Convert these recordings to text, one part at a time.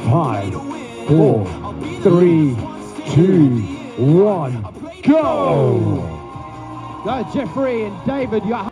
5, 4, 3, 2, 1, go! Go, Jeffrey and David, you're...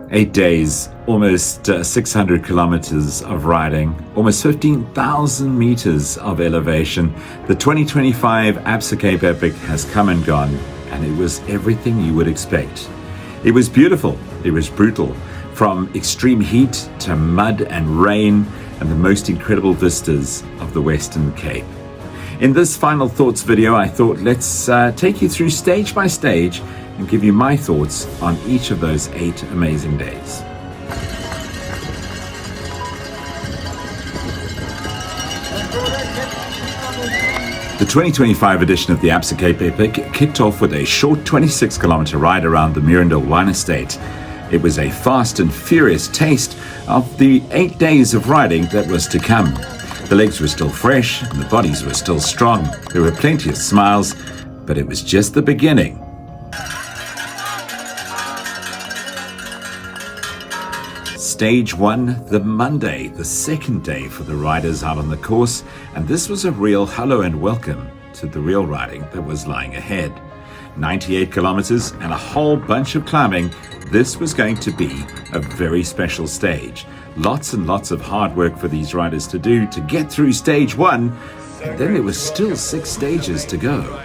Eight days, almost 600 kilometers of riding, almost 15,000 meters of elevation. The 2025 ABSA Cape Epic has come and gone, and it was everything you would expect. It was beautiful, it was brutal, from extreme heat to mud and rain and the most incredible vistas of the Western Cape. In this final thoughts video, I thought let's take you through stage by stage and give you my thoughts on each of those 8 amazing days. The 2025 edition of the ABSA Cape Epic kicked off with a short 26-kilometer ride around the Meerendal wine estate. It was a fast and furious taste of the 8 days of riding that was to come. The legs were still fresh and the bodies were still strong. There were plenty of smiles, but it was just the beginning. Stage 1, the Monday, the second day for the riders out on the course, and this was a real hello and welcome to the real riding that was lying ahead. 98 kilometers and a whole bunch of climbing. This was going to be a very special stage. Lots and lots of hard work for these riders to do to get through stage 1, and then there was still 6 stages to go.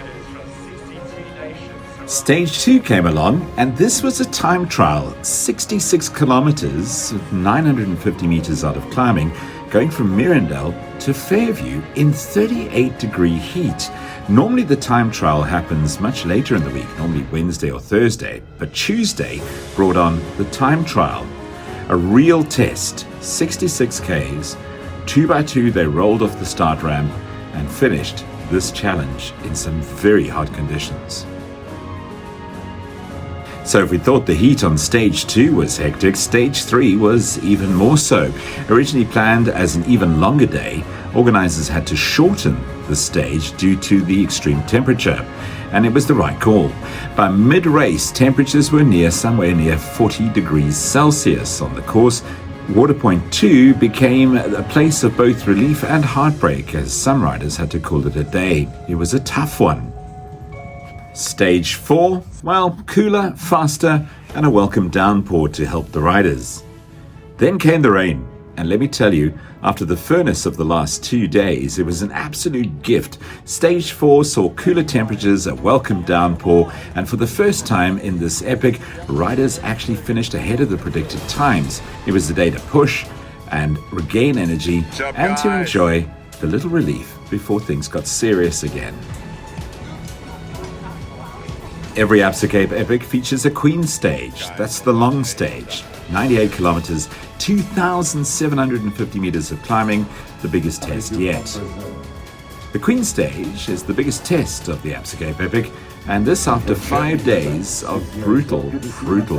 Stage 2 came along, and this was a time trial, 66 kilometers, 950 meters out of climbing, going from Meerendal to Fairview in 38-degree heat. Normally the time trial happens much later in the week, normally Wednesday or Thursday, but Tuesday brought on the time trial. A real test, 66 Ks, 2x2 they rolled off the start ramp and finished this challenge in some very hot conditions. So if we thought the heat on stage 2 was hectic, stage 3 was even more so. Originally planned as an even longer day, organizers had to shorten the stage due to the extreme temperature, and it was the right call. By mid-race, temperatures were somewhere near 40 degrees Celsius on the course. Water Point 2 became a place of both relief and heartbreak, as some riders had to call it a day. It was a tough one. Stage 4, well, cooler, faster, and a welcome downpour to help the riders. Then came the rain, and let me tell you, after the furnace of the last 2 days, it was an absolute gift. Stage 4 saw cooler temperatures, a welcome downpour, and for the first time in this epic, riders actually finished ahead of the predicted times. It was the day to push and regain energy and to enjoy the little relief before things got serious again. Every ABSA Cape Epic features a Queen stage. That's the long stage. 98 kilometers, 2,750 meters of climbing, the biggest test yet. The Queen stage is the biggest test of the ABSA Cape Epic, and this after 5 days of brutal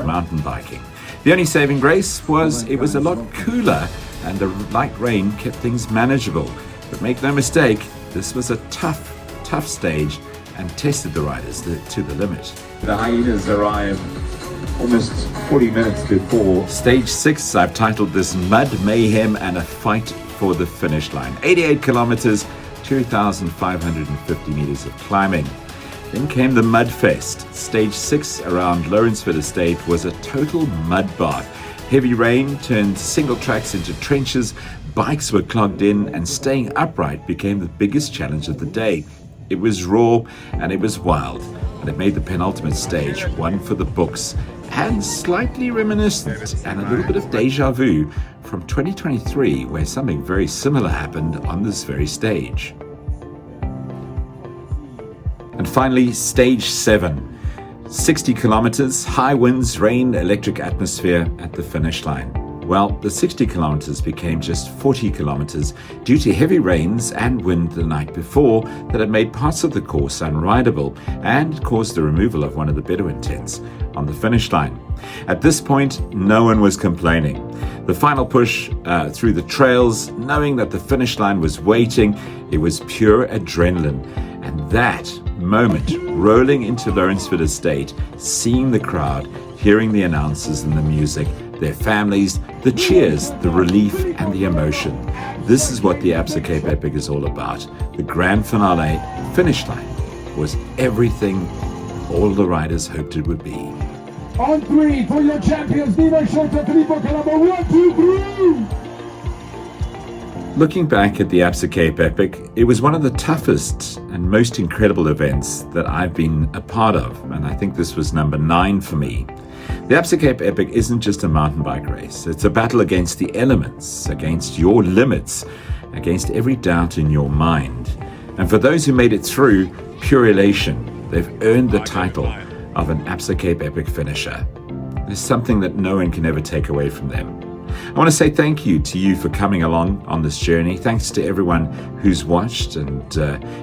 mountain biking. The only saving grace was it was a lot cooler and the light rain kept things manageable. But make no mistake, this was a tough stage and tested the riders to the limit. The hyenas arrived almost 40 minutes before. Stage 6, I've titled this Mud, Mayhem and a Fight for the Finish Line. 88 kilometers, 2,550 meters of climbing. Then came the Mud Fest. Stage 6 around Lourensford estate was a total mud bath. Heavy rain turned single tracks into trenches, bikes were clogged in, and staying upright became the biggest challenge of the day. It was raw and it was wild, and it made the penultimate stage one for the books, and slightly reminiscent and a little bit of deja vu from 2023, where something very similar happened on this very stage. And finally, stage 7, 60 kilometers, high winds, rain, electric atmosphere at the finish line. Well, the 60 kilometers became just 40 kilometers due to heavy rains and wind the night before that had made parts of the course unrideable and caused the removal of one of the Bedouin tents on the finish line. At this point, no one was complaining. The final push through the trails, knowing that the finish line was waiting, it was pure adrenaline. And that moment, rolling into Lourensford Estate, seeing the crowd, hearing the announcers and the music, their families, the cheers, the relief and the emotion. This is what the ABSA Cape Epic is all about. The grand finale finish line was everything all the riders hoped it would be. On 3 for your champions, Nino Shota, Filippo Calabo, 1, 2, 3! Looking back at the ABSA Cape Epic, it was one of the toughest and most incredible events that I've been a part of, and I think this was number 9 for me. The ABSA Cape Epic isn't just a mountain bike race. It's a battle against the elements, against your limits, against every doubt in your mind. And for those who made it through, pure elation. They've earned the title of an ABSA Cape Epic finisher. There's something that no one can ever take away from them. I want to say thank you to you for coming along on this journey. Thanks to everyone who's watched. And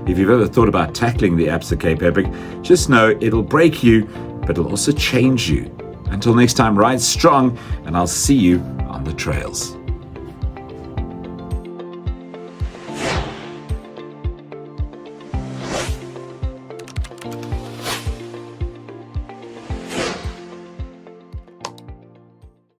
if you've ever thought about tackling the ABSA Cape Epic, just know it'll break you, but it'll also change you. Until next time, ride strong, and I'll see you on the trails.